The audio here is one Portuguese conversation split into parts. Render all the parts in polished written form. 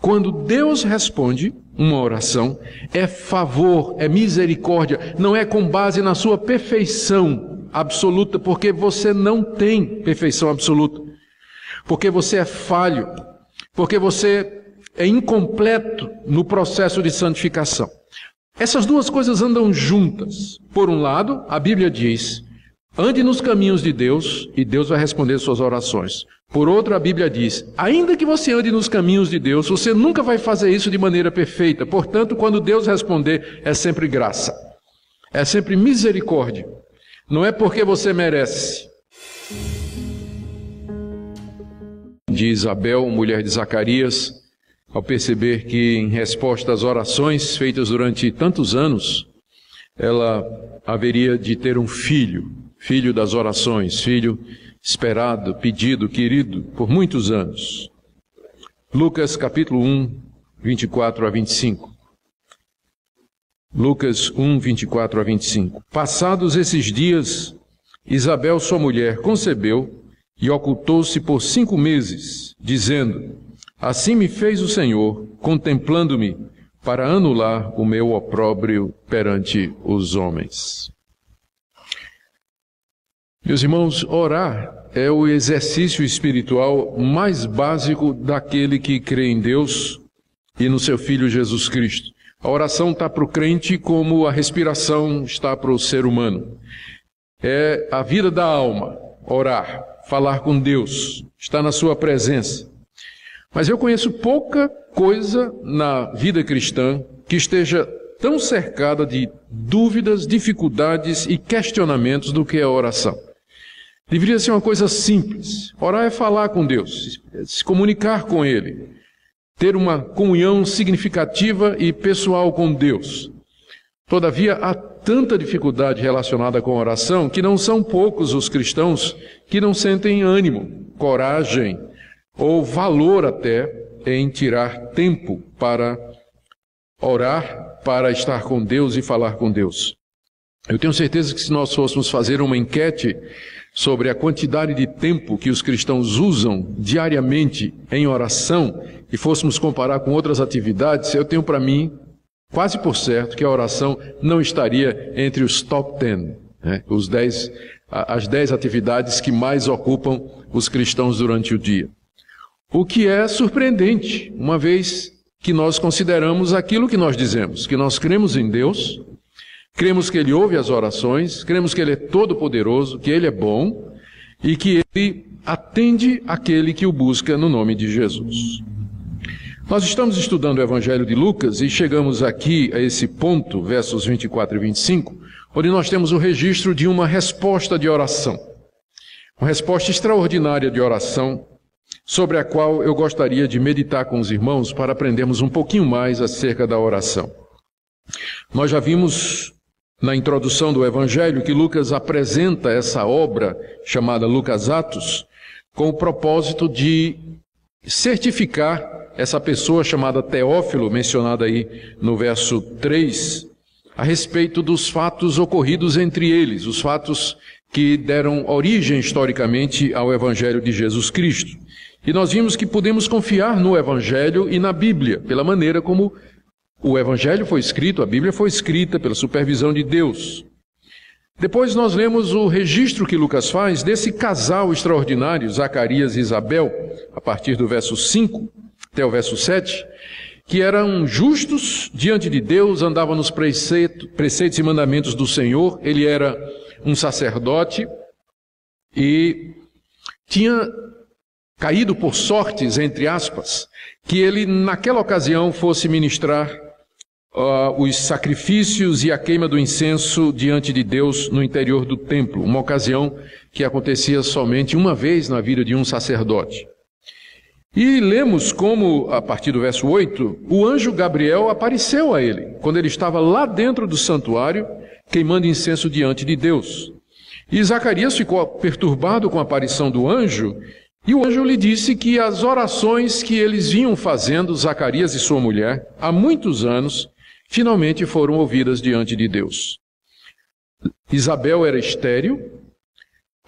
quando Deus responde uma oração, é favor, é misericórdia, não é com base na sua perfeição absoluta, porque você não tem perfeição absoluta, porque você é falho, porque você é incompleto no processo de santificação. Essas duas coisas andam juntas. Por um lado, a Bíblia diz: ande nos caminhos de Deus e Deus vai responder suas orações. Por outro, a Bíblia diz: ainda que você ande nos caminhos de Deus, você nunca vai fazer isso de maneira perfeita. Portanto, quando Deus responder, é sempre graça. É sempre misericórdia. Não é porque você merece. De Isabel, mulher de Zacarias, ao perceber que, em resposta às orações feitas durante tantos anos, ela haveria de ter um filho, filho das orações, filho esperado, pedido, querido por muitos anos. Lucas capítulo 1, 24 a 25. Lucas 1, 24 a 25. Passados esses dias, Isabel, sua mulher, concebeu e ocultou-se por 5 meses, dizendo: assim me fez o Senhor, contemplando-me, para anular o meu opróbrio perante os homens. Meus irmãos, orar é o exercício espiritual mais básico daquele que crê em Deus e no seu Filho Jesus Cristo. A oração está para o crente como a respiração está para o ser humano. É a vida da alma, orar, falar com Deus, estar na sua presença. Mas eu conheço pouca coisa na vida cristã que esteja tão cercada de dúvidas, dificuldades e questionamentos do que a oração. Deveria ser uma coisa simples. Orar é falar com Deus, se comunicar com Ele, ter uma comunhão significativa e pessoal com Deus. Todavia, há tanta dificuldade relacionada com a oração que não são poucos os cristãos que não sentem ânimo, coragem ou valor até em tirar tempo para orar, para estar com Deus e falar com Deus. Eu tenho certeza que se nós fôssemos fazer uma enquete sobre a quantidade de tempo que os cristãos usam diariamente em oração e fôssemos comparar com outras atividades, eu tenho para mim, quase por certo, que a oração não estaria entre os top 10, né? As 10 atividades que mais ocupam os cristãos durante o dia. O que é surpreendente, uma vez que nós consideramos aquilo que nós dizemos, que nós cremos em Deus, cremos que Ele ouve as orações, cremos que Ele é todo-poderoso, que Ele é bom e que Ele atende aquele que o busca no nome de Jesus. Nós estamos estudando o Evangelho de Lucas e chegamos aqui a esse ponto, versos 24 e 25, onde nós temos o registro de uma resposta de oração. Uma resposta extraordinária de oração, sobre a qual eu gostaria de meditar com os irmãos para aprendermos um pouquinho mais acerca da oração. Nós já vimos na introdução do Evangelho que Lucas apresenta essa obra chamada Lucas Atos com o propósito de certificar essa pessoa chamada Teófilo, mencionada aí no verso 3, a respeito dos fatos ocorridos entre eles, os fatos que deram origem historicamente ao Evangelho de Jesus Cristo. E nós vimos que podemos confiar no Evangelho e na Bíblia, pela maneira como o Evangelho foi escrito, a Bíblia foi escrita pela supervisão de Deus. Depois nós lemos o registro que Lucas faz desse casal extraordinário, Zacarias e Isabel, a partir do verso 5 até o verso 7, que eram justos diante de Deus, andavam nos preceitos e mandamentos do Senhor. Ele era um sacerdote e tinha caído por sortes, entre aspas, que ele naquela ocasião fosse ministrar os sacrifícios e a queima do incenso diante de Deus no interior do templo, uma ocasião que acontecia somente uma vez na vida de um sacerdote. E lemos como, a partir do verso 8, o anjo Gabriel apareceu a ele, quando ele estava lá dentro do santuário, queimando incenso diante de Deus. E Zacarias ficou perturbado com a aparição do anjo, e o anjo lhe disse que as orações que eles vinham fazendo, Zacarias e sua mulher, há muitos anos, finalmente foram ouvidas diante de Deus. Isabel era estéril,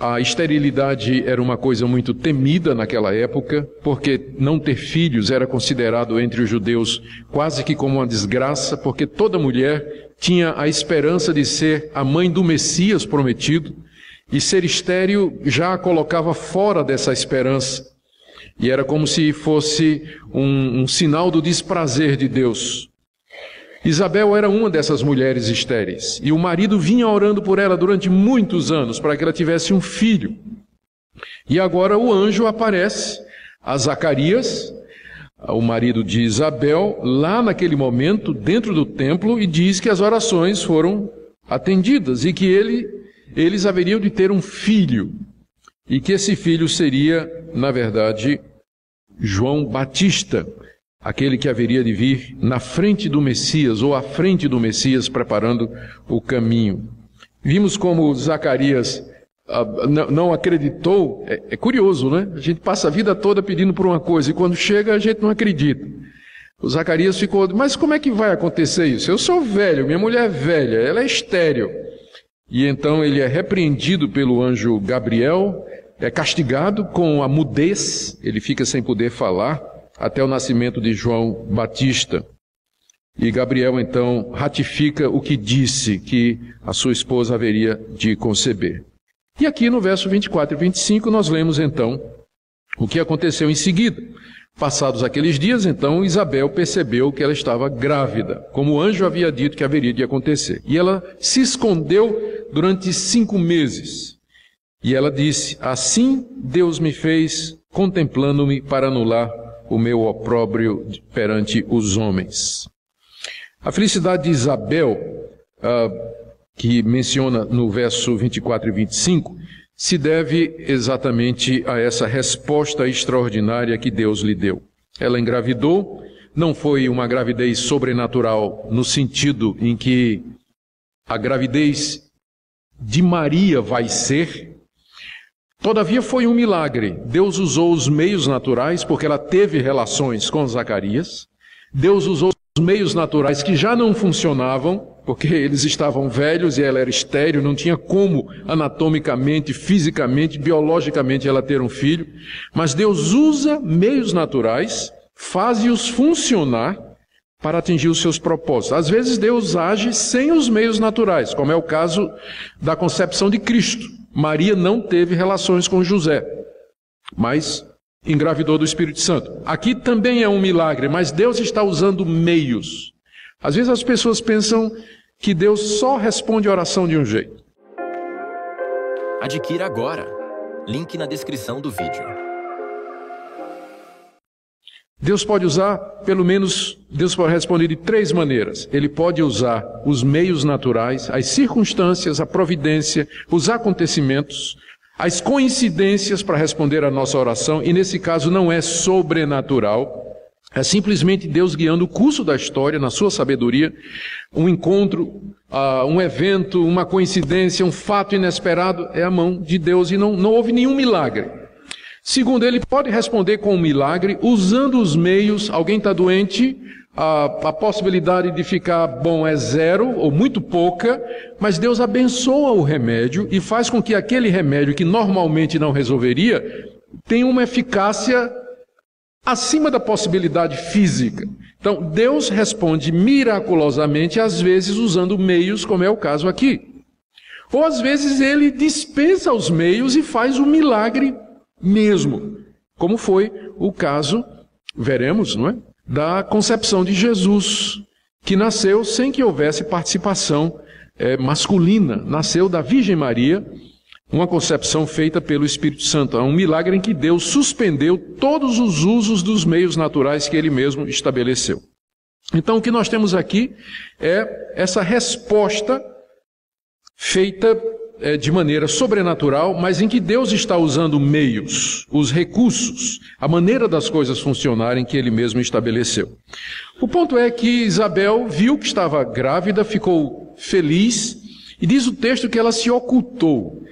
A esterilidade era uma coisa muito temida naquela época, porque não ter filhos era considerado entre os judeus quase que como uma desgraça, porque toda mulher tinha a esperança de ser a mãe do Messias prometido, e ser estéril já a colocava fora dessa esperança. E era como se fosse um sinal do desprazer de Deus. Isabel era uma dessas mulheres estéreis, e o marido vinha orando por ela durante muitos anos, para que ela tivesse um filho. E agora o anjo aparece a Zacarias, o marido de Isabel, lá naquele momento, dentro do templo, e diz que as orações foram atendidas, e que eles haveriam de ter um filho, e que esse filho seria, na verdade, João Batista, aquele que haveria de vir na frente do Messias, ou à frente do Messias, preparando o caminho. Vimos como Zacarias não acreditou. É curioso, né? A gente passa a vida toda pedindo por uma coisa, e quando chega a gente não acredita. O Zacarias ficou, mas como é que vai acontecer isso? Eu sou velho, minha mulher é velha, ela é estéril. E então ele é repreendido pelo anjo Gabriel, é castigado com a mudez, ele fica sem poder falar, até o nascimento de João Batista. E Gabriel, então, ratifica o que disse, que a sua esposa haveria de conceber. E aqui no verso 24 e 25 nós lemos, então, o que aconteceu em seguida. Passados aqueles dias, então, Isabel percebeu que ela estava grávida, como o anjo havia dito que haveria de acontecer. E ela se escondeu durante 5 meses. E ela disse, assim Deus me fez, contemplando-me para anular o meu opróbrio perante os homens. A felicidade de Isabel, que menciona no verso 24 e 25, se deve exatamente a essa resposta extraordinária que Deus lhe deu. Ela engravidou, não foi uma gravidez sobrenatural no sentido em que a gravidez de Maria vai ser. Todavia foi um milagre. Deus usou os meios naturais, porque ela teve relações com Zacarias. Deus usou os meios naturais que já não funcionavam, porque eles estavam velhos e ela era estéril, não tinha como anatomicamente, fisicamente, biologicamente ela ter um filho. Mas Deus usa meios naturais, faz-os funcionar para atingir os seus propósitos. Às vezes Deus age sem os meios naturais, como é o caso da concepção de Cristo. Maria não teve relações com José, mas engravidou do Espírito Santo. Aqui também é um milagre, mas Deus está usando meios. Às vezes as pessoas pensam que Deus só responde a oração de um jeito. Adquira agora. Link na descrição do vídeo. Deus pode usar, pelo menos, Deus pode responder de 3 maneiras. Ele pode usar os meios naturais, as circunstâncias, a providência, os acontecimentos, as coincidências para responder a nossa oração, e nesse caso não é sobrenatural, é simplesmente Deus guiando o curso da história, na sua sabedoria, um encontro, um evento, uma coincidência, um fato inesperado, é a mão de Deus e não houve nenhum milagre. Segundo, ele pode responder com um milagre usando os meios. Alguém está doente, a possibilidade de ficar bom é 0 ou muito pouca, mas Deus abençoa o remédio e faz com que aquele remédio que normalmente não resolveria tenha uma eficácia acima da possibilidade física. Então, Deus responde miraculosamente, às vezes usando meios, como é o caso aqui. Ou às vezes ele dispensa os meios e faz o milagre mesmo, como foi o caso, veremos, não é? Da concepção de Jesus, que nasceu sem que houvesse participação masculina, nasceu da Virgem Maria, uma concepção feita pelo Espírito Santo. É um milagre em que Deus suspendeu todos os usos dos meios naturais que Ele mesmo estabeleceu. Então o que nós temos aqui é essa resposta feita de maneira sobrenatural, mas em que Deus está usando meios, os recursos, a maneira das coisas funcionarem que Ele mesmo estabeleceu. O ponto é que Isabel viu que estava grávida, ficou feliz, e diz o texto que ela se ocultou.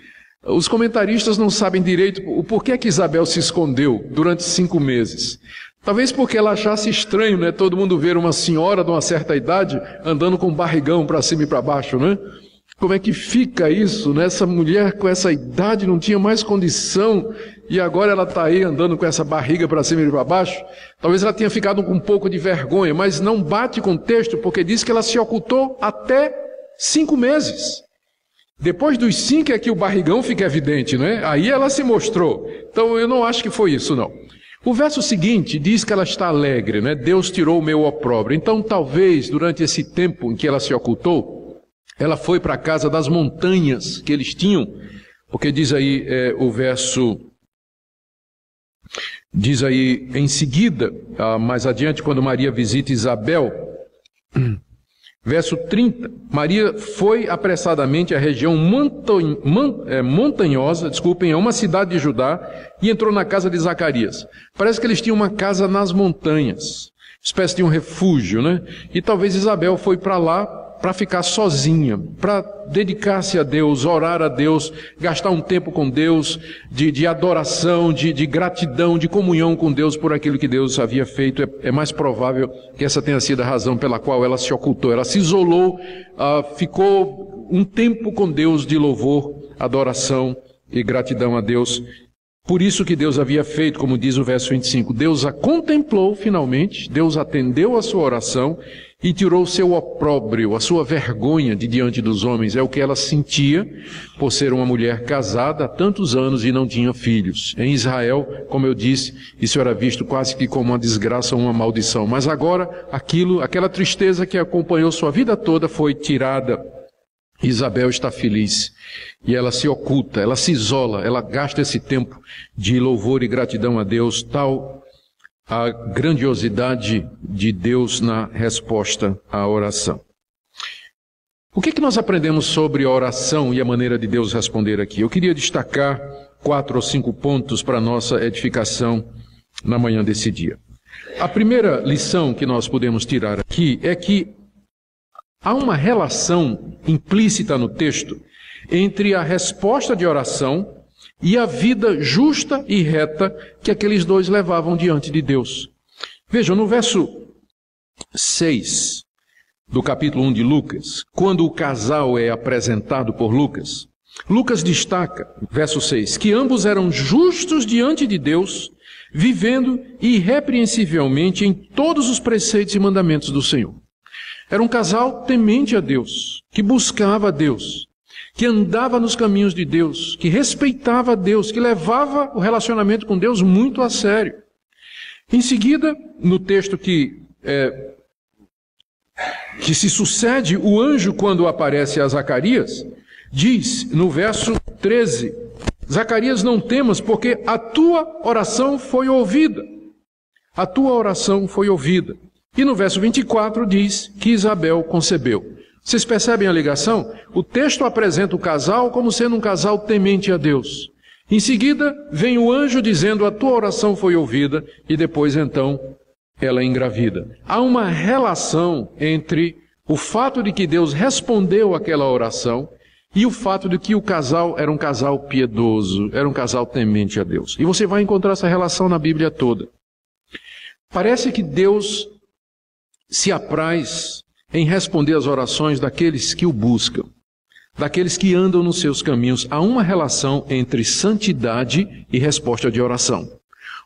Os comentaristas não sabem direito o porquê que Isabel se escondeu durante 5 meses. Talvez porque ela achasse estranho, né? Todo mundo ver uma senhora de uma certa idade andando com um barrigão para cima e para baixo, né? Como é que fica isso, né? Essa mulher com essa idade não tinha mais condição e agora ela está aí andando com essa barriga para cima e para baixo. Talvez ela tenha ficado com um pouco de vergonha, mas não bate com o texto, porque diz que ela se ocultou até 5 meses. Depois dos 5 é que o barrigão fica evidente, né? Aí ela se mostrou. Então eu não acho que foi isso, não. O verso seguinte diz que ela está alegre, né? Deus tirou o meu opróbrio. Então talvez durante esse tempo em que ela se ocultou, ela foi para a casa das montanhas que eles tinham, porque diz aí o verso, diz aí em seguida, mais adiante, quando Maria visita Isabel, verso 30, Maria foi apressadamente à região montanhosa, a uma cidade de Judá, e entrou na casa de Zacarias. Parece que eles tinham uma casa nas montanhas, espécie de um refúgio, né? E talvez Isabel foi para lá para ficar sozinha, para dedicar-se a Deus, orar a Deus, gastar um tempo com Deus, de adoração, de gratidão, de comunhão com Deus por aquilo que Deus havia feito. É mais provável que essa tenha sido a razão pela qual ela se ocultou. Ela se isolou, ficou um tempo com Deus de louvor, adoração e gratidão a Deus. Por isso que Deus havia feito, como diz o verso 25, Deus a contemplou finalmente, Deus atendeu a sua oração e tirou o seu opróbrio, a sua vergonha de diante dos homens. É o que ela sentia por ser uma mulher casada há tantos anos e não tinha filhos. Em Israel, como eu disse, isso era visto quase que como uma desgraça ou uma maldição. Mas agora, aquela tristeza que acompanhou sua vida toda foi tirada. Isabel está feliz e ela se oculta, ela se isola, ela gasta esse tempo de louvor e gratidão a Deus, tal a grandiosidade de Deus na resposta à oração. O que nós aprendemos sobre a oração e a maneira de Deus responder aqui? Eu queria destacar 4 ou 5 pontos para a nossa edificação na manhã desse dia. A primeira lição que nós podemos tirar aqui é que há uma relação implícita no texto entre a resposta de oração e a vida justa e reta que aqueles dois levavam diante de Deus. Vejam, no verso 6 do capítulo 1 de Lucas, quando o casal é apresentado por Lucas, Lucas destaca, verso 6, que ambos eram justos diante de Deus, vivendo irrepreensivelmente em todos os preceitos e mandamentos do Senhor. Era um casal temente a Deus, que buscava a Deus, que andava nos caminhos de Deus, que respeitava a Deus, que levava o relacionamento com Deus muito a sério. Em seguida, no texto que se sucede, o anjo, quando aparece a Zacarias, diz no verso 13, Zacarias, não temas, porque a tua oração foi ouvida. A tua oração foi ouvida. E no verso 24 diz que Isabel concebeu. Vocês percebem a ligação? O texto apresenta o casal como sendo um casal temente a Deus. Em seguida, vem o anjo dizendo, a tua oração foi ouvida, e depois, então, ela engravida. Há uma relação entre o fato de que Deus respondeu àquela oração e o fato de que o casal era um casal piedoso, era um casal temente a Deus. E você vai encontrar essa relação na Bíblia toda. Parece que Deus se apraz em responder às orações daqueles que o buscam, daqueles que andam nos seus caminhos. Há uma relação entre santidade e resposta de oração.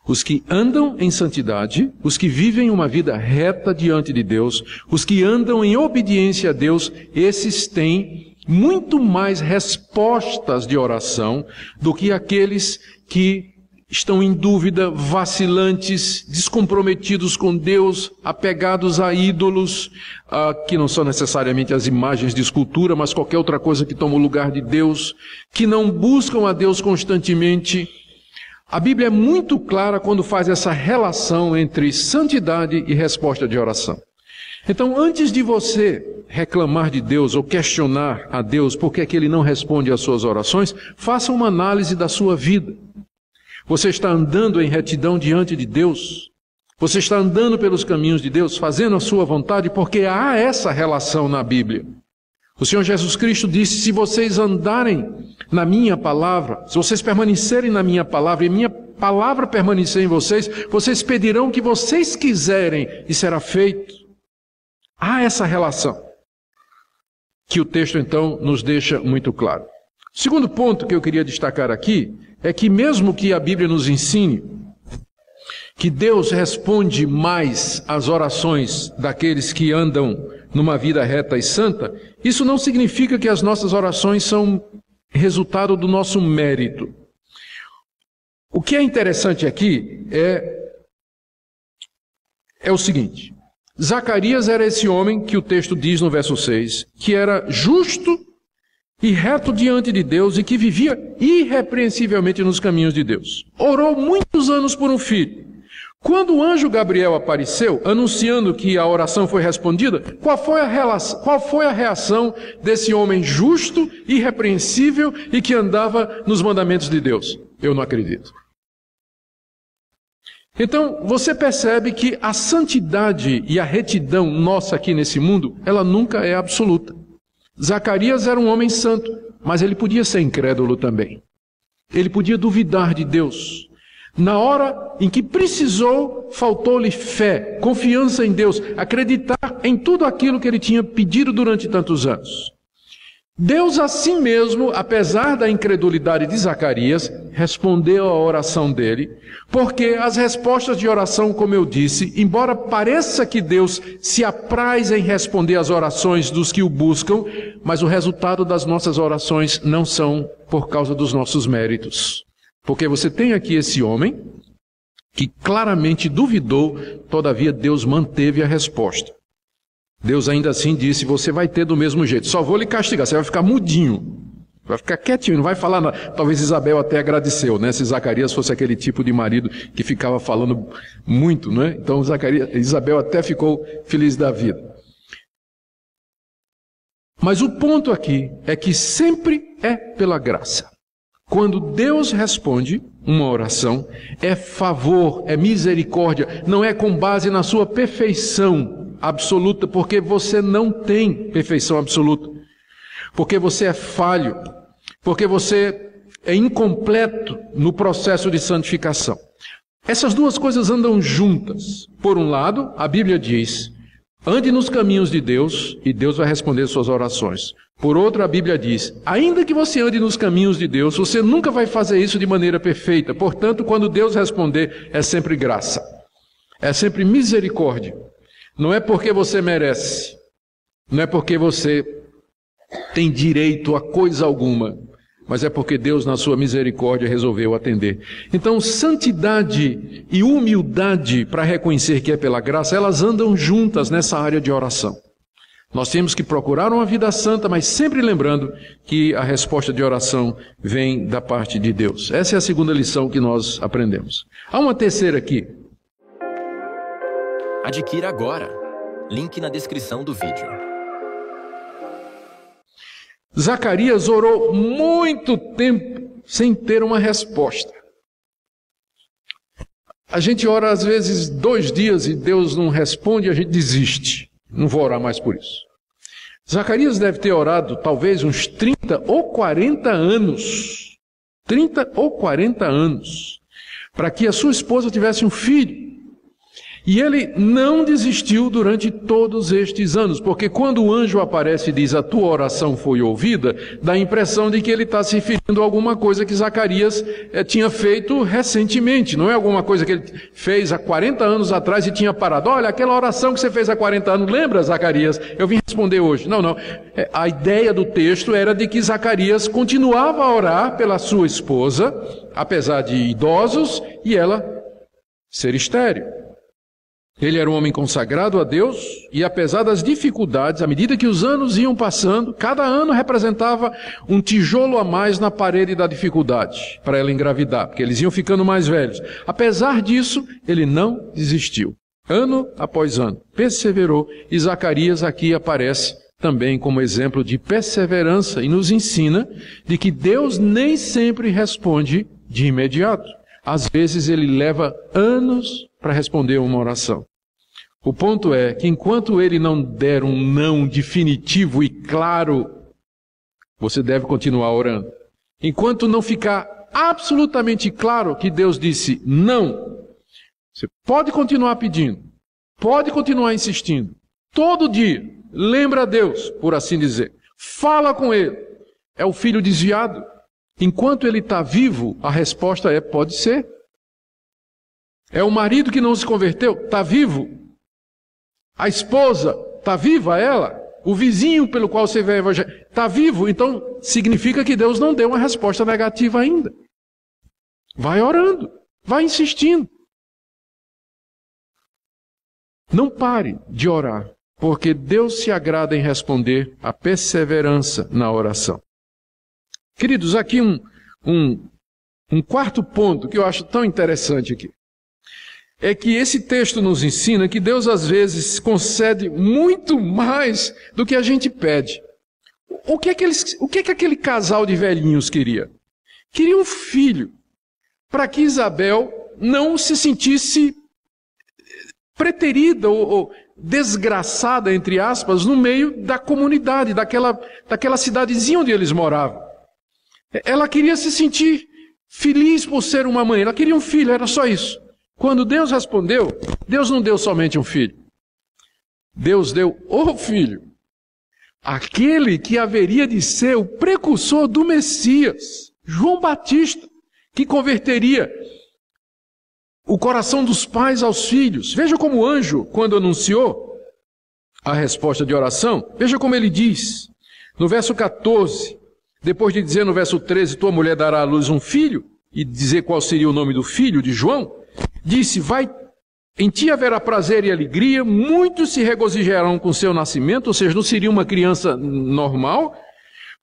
Os que andam em santidade, os que vivem uma vida reta diante de Deus, os que andam em obediência a Deus, esses têm muito mais respostas de oração do que aqueles que estão em dúvida, vacilantes, descomprometidos com Deus, apegados a ídolos, que não são necessariamente as imagens de escultura, mas qualquer outra coisa que toma o lugar de Deus, que não buscam a Deus constantemente. A Bíblia é muito clara quando faz essa relação entre santidade e resposta de oração. Então, antes de você reclamar de Deus ou questionar a Deus por que Ele não responde às suas orações, faça uma análise da sua vida. Você está andando em retidão diante de Deus? Você está andando pelos caminhos de Deus, fazendo a sua vontade? Porque há essa relação na Bíblia. O Senhor Jesus Cristo disse, se vocês andarem na minha palavra, se vocês permanecerem na minha palavra e minha palavra permanecer em vocês, vocês pedirão o que vocês quiserem e será feito. Há essa relação. que o texto então nos deixa muito claro. O segundo ponto que eu queria destacar aqui é que mesmo que a Bíblia nos ensine que Deus responde mais às orações daqueles que andam numa vida reta e santa, isso não significa que as nossas orações são resultado do nosso mérito. O que é interessante aqui é o seguinte: Zacarias era esse homem que o texto diz no verso 6, que era justo e reto diante de Deus e que vivia irrepreensivelmente nos caminhos de Deus. Orou muitos anos por um filho. Quando o anjo Gabriel apareceu, anunciando que a oração foi respondida, qual foi a reação desse homem justo, irrepreensível e que andava nos mandamentos de Deus? Eu não acredito. Então, você percebe que a santidade e a retidão nossa aqui nesse mundo, ela nunca é absoluta. Zacarias era um homem santo, mas ele podia ser incrédulo também. Ele podia duvidar de Deus. Na hora em que precisou, faltou-lhe fé, confiança em Deus, acreditar em tudo aquilo que ele tinha pedido durante tantos anos. Deus, assim mesmo, apesar da incredulidade de Zacarias, respondeu à oração dele, porque as respostas de oração, como eu disse, embora pareça que Deus se apraz em responder às orações dos que o buscam, mas o resultado das nossas orações não são por causa dos nossos méritos. Porque você tem aqui esse homem que claramente duvidou, todavia Deus manteve a resposta. Deus ainda assim disse: você vai ter do mesmo jeito, só vou lhe castigar, você vai ficar mudinho, vai ficar quietinho, não vai falar nada. Talvez Isabel até agradeceu, né? Se Zacarias fosse aquele tipo de marido que ficava falando muito, né? Então Isabel até ficou feliz da vida. Mas o ponto aqui é que sempre é pela graça. Quando Deus responde uma oração, é favor, é misericórdia, não é com base na sua perfeição absoluta, porque você não tem perfeição absoluta, porque você é falho, porque você é incompleto no processo de santificação. Essas duas coisas andam juntas. Por um lado, a Bíblia diz: ande nos caminhos de Deus e Deus vai responder suas orações. Por outro, a Bíblia diz: ainda que você ande nos caminhos de Deus, você nunca vai fazer isso de maneira perfeita. Portanto, quando Deus responder, é sempre graça, é sempre misericórdia. Não é porque você merece, não é porque você tem direito a coisa alguma, mas é porque Deus, na sua misericórdia, resolveu atender. Então, santidade e humildade para reconhecer que é pela graça, elas andam juntas nessa área de oração. Nós temos que procurar uma vida santa, mas sempre lembrando que a resposta de oração vem da parte de Deus. Essa é a segunda lição que nós aprendemos. Há uma terceira aqui. Adquira agora. Link na descrição do vídeo. Zacarias orou muito tempo sem ter uma resposta. A gente ora às vezes 2 dias e Deus não responde e a gente desiste. Não vou orar mais por isso. Zacarias deve ter orado talvez uns 30 ou 40 anos. 30 ou 40 anos. Para que a sua esposa tivesse um filho. E ele não desistiu durante todos estes anos, porque quando o anjo aparece e diz: a tua oração foi ouvida, dá a impressão de que ele está se referindo a alguma coisa que Zacarias tinha feito recentemente. Não é alguma coisa que ele fez há 40 anos atrás e tinha parado. Olha, aquela oração que você fez há 40 anos, lembra, Zacarias? Eu vim responder hoje. Não. A ideia do texto era de que Zacarias continuava a orar pela sua esposa, apesar de idosos, e ela ser estéril. Ele era um homem consagrado a Deus e, apesar das dificuldades, à medida que os anos iam passando, cada ano representava um tijolo a mais na parede da dificuldade para ela engravidar, porque eles iam ficando mais velhos. Apesar disso, ele não desistiu. Ano após ano, perseverou, e Zacarias aqui aparece também como exemplo de perseverança e nos ensina de que Deus nem sempre responde de imediato. Às vezes ele leva anos para responder uma oração. O ponto é que enquanto ele não der um não definitivo e claro, você deve continuar orando. Enquanto não ficar absolutamente claro que Deus disse não, você pode continuar pedindo, pode continuar insistindo. Todo dia, lembra a Deus, por assim dizer. Fala com ele. É o filho desviado. Enquanto ele está vivo, a resposta é: pode ser. É o marido que não se converteu, está vivo. A esposa, está viva ela. O vizinho pelo qual você vê o evangelho, está vivo. Então, significa que Deus não deu uma resposta negativa ainda. Vai orando, vai insistindo. Não pare de orar, porque Deus se agrada em responder a perseverança na oração. Queridos, aqui um quarto ponto que eu acho tão interessante aqui. É que esse texto nos ensina que Deus às vezes concede muito mais do que a gente pede. O que é que aquele casal de velhinhos queria? Queria um filho, para que Isabel não se sentisse preterida ou desgraçada, entre aspas, no meio da comunidade, daquela cidadezinha onde eles moravam. Ela queria se sentir feliz por ser uma mãe, ela queria um filho, era só isso. Quando Deus respondeu, Deus não deu somente um filho. Deus deu o filho. Aquele que haveria de ser o precursor do Messias, João Batista, que converteria o coração dos pais aos filhos. Veja como o anjo, quando anunciou a resposta de oração, veja como ele diz, no verso 14, depois de dizer no verso 13, tua mulher dará à luz um filho, e dizer qual seria o nome do filho de João, disse, em ti haverá prazer e alegria, muitos se regozijarão com seu nascimento, ou seja, não seria uma criança normal,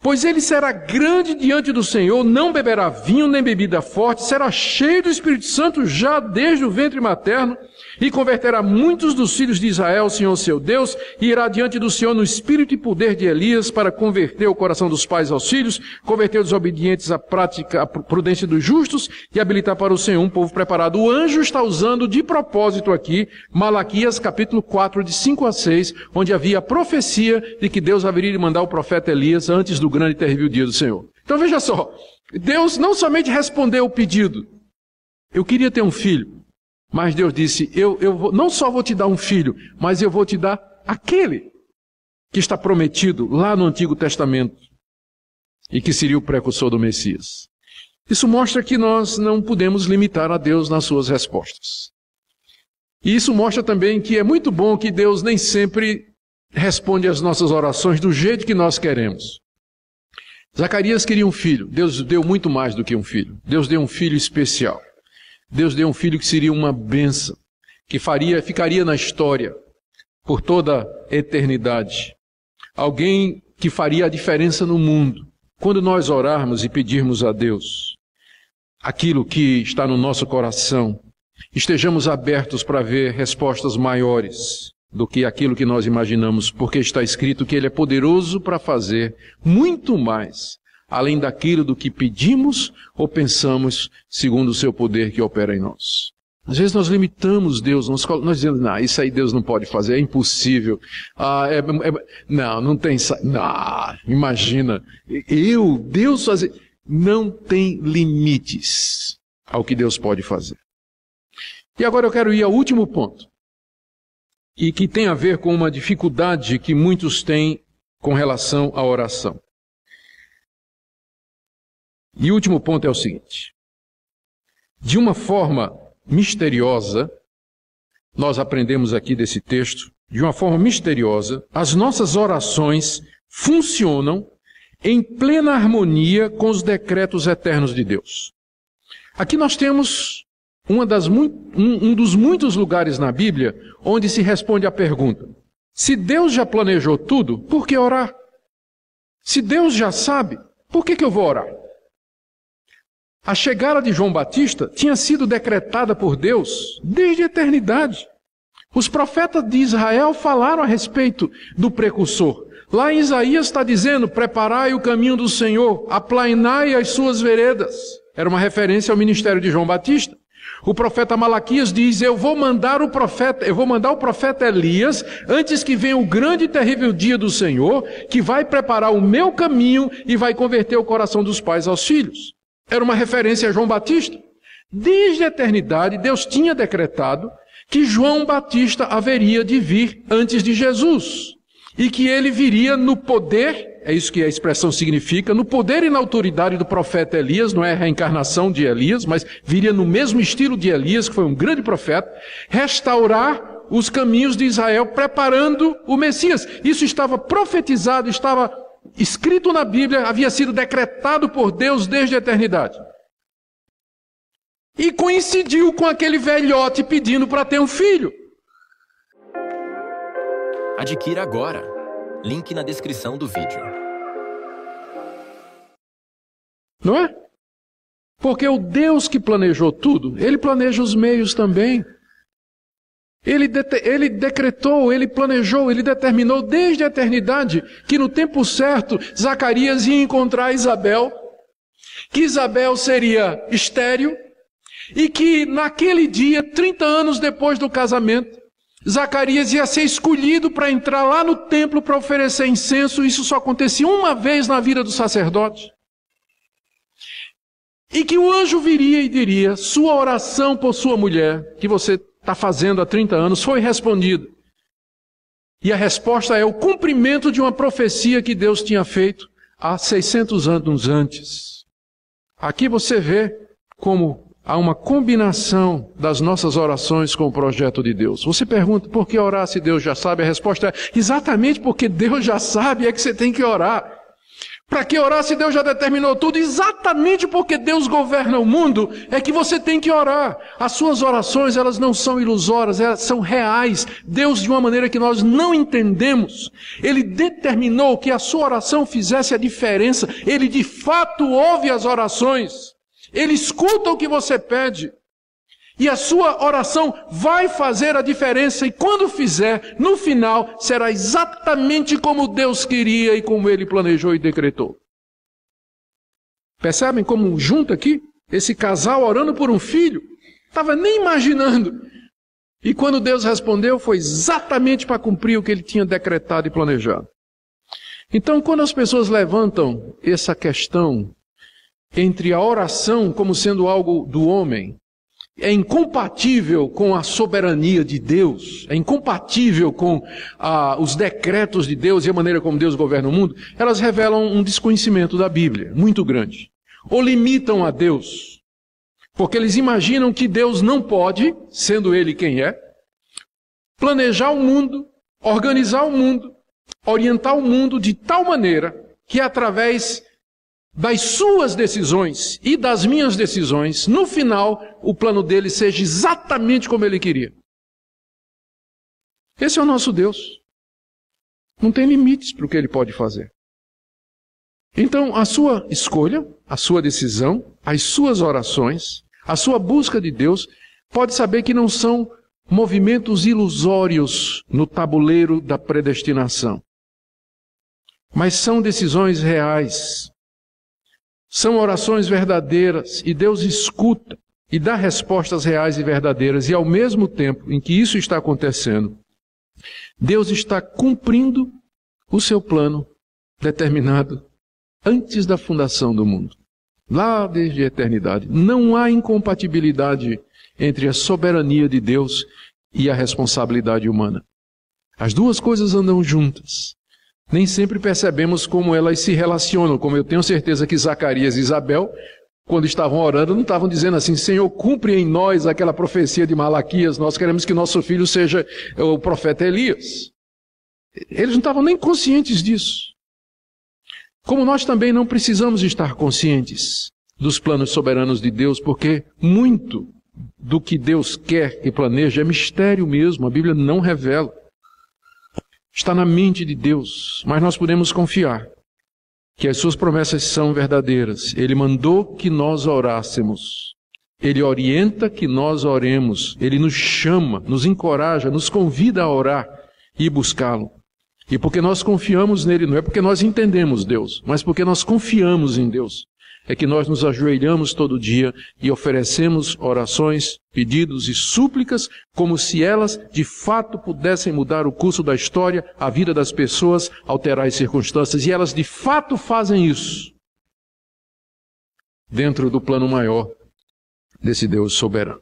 pois ele será grande diante do Senhor, não beberá vinho nem bebida forte, será cheio do Espírito Santo já desde o ventre materno, e converterá muitos dos filhos de Israel, o Senhor seu Deus, e irá diante do Senhor no espírito e poder de Elias, para converter o coração dos pais aos filhos, converter os obedientes à prática, à prudência dos justos, e habilitar para o Senhor um povo preparado. O anjo está usando de propósito aqui, Malaquias capítulo 4, de 5 a 6, onde havia a profecia de que Deus haveria de mandar o profeta Elias antes do grande e terrível dia do Senhor. Então veja só, Deus não somente respondeu o pedido, eu queria ter um filho, mas Deus disse, não só vou te dar um filho, mas eu vou te dar aquele que está prometido lá no Antigo Testamento e que seria o precursor do Messias. Isso mostra que nós não podemos limitar a Deus nas suas respostas. E isso mostra também que é muito bom que Deus nem sempre responde às nossas orações do jeito que nós queremos. Zacarias queria um filho, Deus deu muito mais do que um filho. Deus deu um filho especial. Deus deu um filho que seria uma bênção, que ficaria na história por toda a eternidade. Alguém que faria a diferença no mundo. Quando nós orarmos e pedirmos a Deus aquilo que está no nosso coração, estejamos abertos para ver respostas maiores do que aquilo que nós imaginamos, porque está escrito que Ele é poderoso para fazer muito mais, além daquilo do que pedimos ou pensamos, segundo o seu poder que opera em nós. Às vezes nós limitamos Deus, nós dizemos, não, isso aí Deus não pode fazer, é impossível. Não tem... Não, imagina, Deus fazer... Não tem limites ao que Deus pode fazer. E agora eu quero ir ao último ponto, e que tem a ver com uma dificuldade que muitos têm com relação à oração. E o último ponto é o seguinte. De uma forma misteriosa, nós aprendemos aqui desse texto, de uma forma misteriosa, as nossas orações funcionam em plena harmonia com os decretos eternos de Deus. Aqui nós temos um dos muitos lugares na Bíblia onde se responde à pergunta, se Deus já planejou tudo, por que orar? Se Deus já sabe, por que eu vou orar? A chegada de João Batista tinha sido decretada por Deus desde a eternidade. Os profetas de Israel falaram a respeito do precursor. Lá em Isaías está dizendo, preparai o caminho do Senhor, aplainai as suas veredas. Era uma referência ao ministério de João Batista. O profeta Malaquias diz, eu vou mandar o profeta Elias, antes que venha o grande e terrível dia do Senhor, que vai preparar o meu caminho e vai converter o coração dos pais aos filhos. Era uma referência a João Batista. Desde a eternidade, Deus tinha decretado que João Batista haveria de vir antes de Jesus. E que ele viria no poder é isso que a expressão significa, no poder e na autoridade do profeta Elias, não é a reencarnação de Elias, mas viria no mesmo estilo de Elias, que foi um grande profeta, restaurar os caminhos de Israel, preparando o Messias. Isso estava profetizado, estava escrito na Bíblia, havia sido decretado por Deus desde a eternidade. E coincidiu com aquele velhote pedindo para ter um filho. Adquira agora. Link na descrição do vídeo. Não é? Porque o Deus que planejou tudo, Ele planeja os meios também. Ele decretou, Ele planejou, Ele determinou desde a eternidade que no tempo certo Zacarias ia encontrar Isabel, que Isabel seria estéril e que naquele dia, 30 anos depois do casamento, Zacarias ia ser escolhido para entrar lá no templo para oferecer incenso. Isso só acontecia uma vez na vida do sacerdote. E que o anjo viria e diria: sua oração por sua mulher, que você está fazendo há 30 anos, foi respondida. E a resposta é o cumprimento de uma profecia que Deus tinha feito há 600 anos antes. Aqui você vê como há uma combinação das nossas orações com o projeto de Deus. Você pergunta, por que orar se Deus já sabe? A resposta é, exatamente porque Deus já sabe é que você tem que orar. Para que orar se Deus já determinou tudo? Exatamente porque Deus governa o mundo é que você tem que orar. As suas orações, elas não são ilusórias, elas são reais. Deus, de uma maneira que nós não entendemos, Ele determinou que a sua oração fizesse a diferença. Ele de fato ouve as orações. Ele escuta o que você pede. E a sua oração vai fazer a diferença. E quando fizer, no final, será exatamente como Deus queria e como Ele planejou e decretou. Percebem como junta aqui? Esse casal orando por um filho. Estava nem imaginando. E quando Deus respondeu, foi exatamente para cumprir o que Ele tinha decretado e planejado. Então, quando as pessoas levantam essa questão entre a oração como sendo algo do homem, é incompatível com a soberania de Deus, é incompatível com os decretos de Deus e a maneira como Deus governa o mundo, elas revelam um desconhecimento da Bíblia muito grande. Ou limitam a Deus, porque eles imaginam que Deus não pode, sendo Ele quem é, planejar o mundo, organizar o mundo, orientar o mundo de tal maneira que através das suas decisões e das minhas decisões, no final, o plano dele seja exatamente como ele queria. Esse é o nosso Deus. Não tem limites para o que ele pode fazer. Então, a sua escolha, a sua decisão, as suas orações, a sua busca de Deus, pode saber que não são movimentos ilusórios no tabuleiro da predestinação, mas são decisões reais. São orações verdadeiras e Deus escuta e dá respostas reais e verdadeiras. E ao mesmo tempo em que isso está acontecendo, Deus está cumprindo o seu plano determinado antes da fundação do mundo. Lá desde a eternidade. Não há incompatibilidade entre a soberania de Deus e a responsabilidade humana. As duas coisas andam juntas. Nem sempre percebemos como elas se relacionam, como eu tenho certeza que Zacarias e Isabel, quando estavam orando, não estavam dizendo assim: Senhor, cumpre em nós aquela profecia de Malaquias, nós queremos que nosso filho seja o profeta Elias. Eles não estavam nem conscientes disso. Como nós também não precisamos estar conscientes dos planos soberanos de Deus, porque muito do que Deus quer e planeja é mistério mesmo, a Bíblia não revela. Está na mente de Deus, mas nós podemos confiar que as suas promessas são verdadeiras. Ele mandou que nós orássemos. Ele orienta que nós oremos. Ele nos chama, nos encoraja, nos convida a orar e buscá-lo. E porque nós confiamos nele, não é porque nós entendemos Deus, mas porque nós confiamos em Deus, é que nós nos ajoelhamos todo dia e oferecemos orações, pedidos e súplicas como se elas de fato pudessem mudar o curso da história, a vida das pessoas, alterar as circunstâncias. E elas de fato fazem isso dentro do plano maior desse Deus soberano.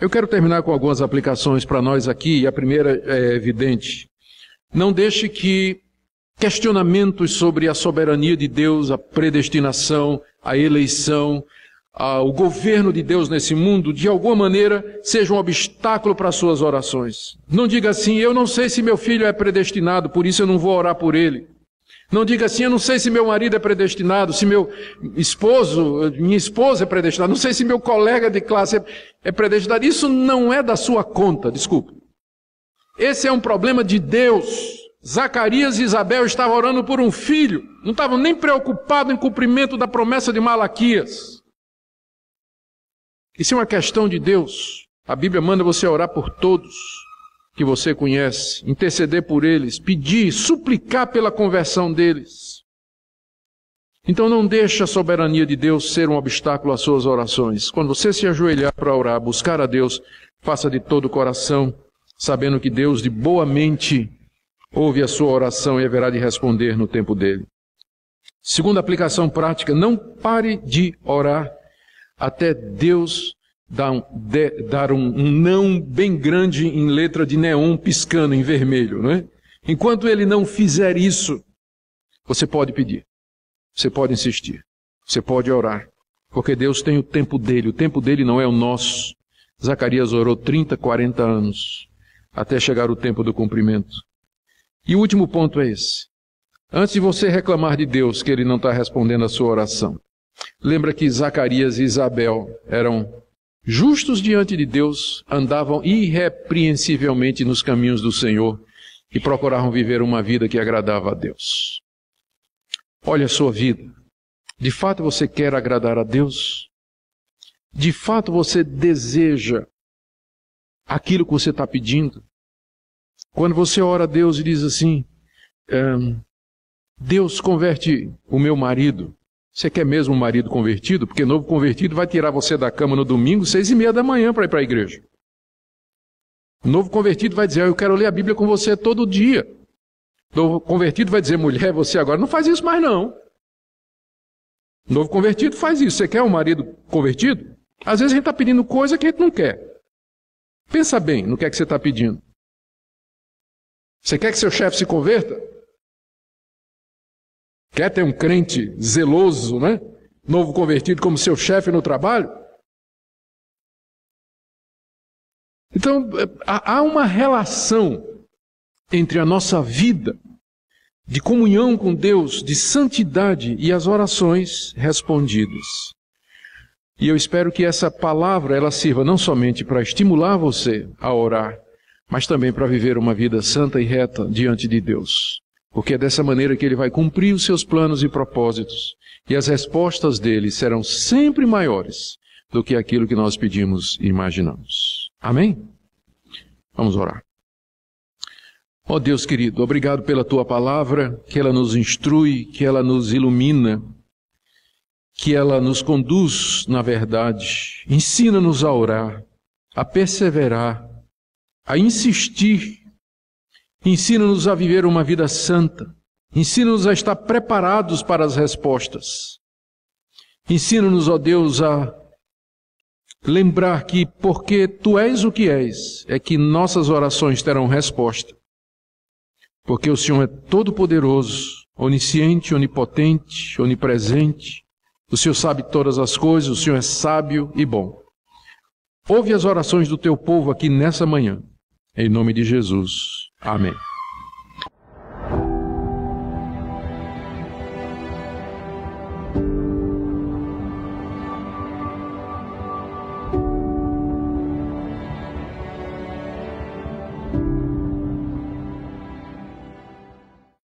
Eu quero terminar com algumas aplicações para nós aqui, e a primeira é evidente. Não deixe que questionamentos sobre a soberania de Deus, a predestinação, a eleição, o governo de Deus nesse mundo, de alguma maneira, seja um obstáculo para as suas orações. Não diga assim, eu não sei se meu filho é predestinado, por isso eu não vou orar por ele. Não diga assim, eu não sei se meu marido é predestinado, se meu esposo, minha esposa é predestinada, não sei se meu colega de classe é predestinado. Isso não é da sua conta, desculpa. Esse é um problema de Deus. Zacarias e Isabel estavam orando por um filho, não estavam nem preocupados em cumprimento da promessa de Malaquias. Isso é uma questão de Deus. A Bíblia manda você orar por todos que você conhece, interceder por eles, pedir, suplicar pela conversão deles. Então não deixe a soberania de Deus ser um obstáculo às suas orações. Quando você se ajoelhar para orar, buscar a Deus, faça de todo o coração, sabendo que Deus de boa mente ouve a sua oração e haverá de responder no tempo dele. Segunda aplicação prática, não pare de orar até Deus dar um não bem grande em letra de neon piscando em vermelho, não é? Enquanto ele não fizer isso, você pode pedir, você pode insistir, você pode orar, porque Deus tem o tempo dele não é o nosso. Zacarias orou 30, 40 anos, até chegar o tempo do cumprimento. E o último ponto é esse. Antes de você reclamar de Deus que ele não está respondendo a sua oração, lembra que Zacarias e Isabel eram justos diante de Deus, andavam irrepreensivelmente nos caminhos do Senhor e procuravam viver uma vida que agradava a Deus. Olha a sua vida. De fato você quer agradar a Deus? De fato você deseja aquilo que você está pedindo? Quando você ora a Deus e diz assim, Deus converte o meu marido. Você quer mesmo um marido convertido? Porque novo convertido vai tirar você da cama no domingo, 6:30 da manhã para ir para a igreja. Novo convertido vai dizer, eu quero ler a Bíblia com você todo dia. Novo convertido vai dizer, mulher, você agora não faz isso mais não. Novo convertido faz isso. Você quer um marido convertido? Às vezes a gente está pedindo coisa que a gente não quer. Pensa bem no que é que você está pedindo. Você quer que seu chefe se converta? Quer ter um crente zeloso, né? Novo convertido como seu chefe no trabalho? Então, há uma relação entre a nossa vida de comunhão com Deus, de santidade e as orações respondidas. E eu espero que essa palavra ela sirva não somente para estimular você a orar, mas também para viver uma vida santa e reta diante de Deus. Porque é dessa maneira que Ele vai cumprir os seus planos e propósitos, e as respostas dele serão sempre maiores do que aquilo que nós pedimos e imaginamos. Amém? Vamos orar. Ó Deus querido, obrigado pela Tua palavra, que ela nos instrui, que ela nos ilumina, que ela nos conduz na verdade. Ensina-nos a orar, a perseverar, a insistir. Ensina-nos a viver uma vida santa. Ensina-nos a estar preparados para as respostas. Ensina-nos, ó Deus, a lembrar que porque Tu és o que és, é que nossas orações terão resposta. Porque o Senhor é todo-poderoso, onisciente, onipotente, onipresente. O Senhor sabe todas as coisas, o Senhor é sábio e bom. Ouve as orações do Teu povo aqui nessa manhã. Em nome de Jesus. Amém.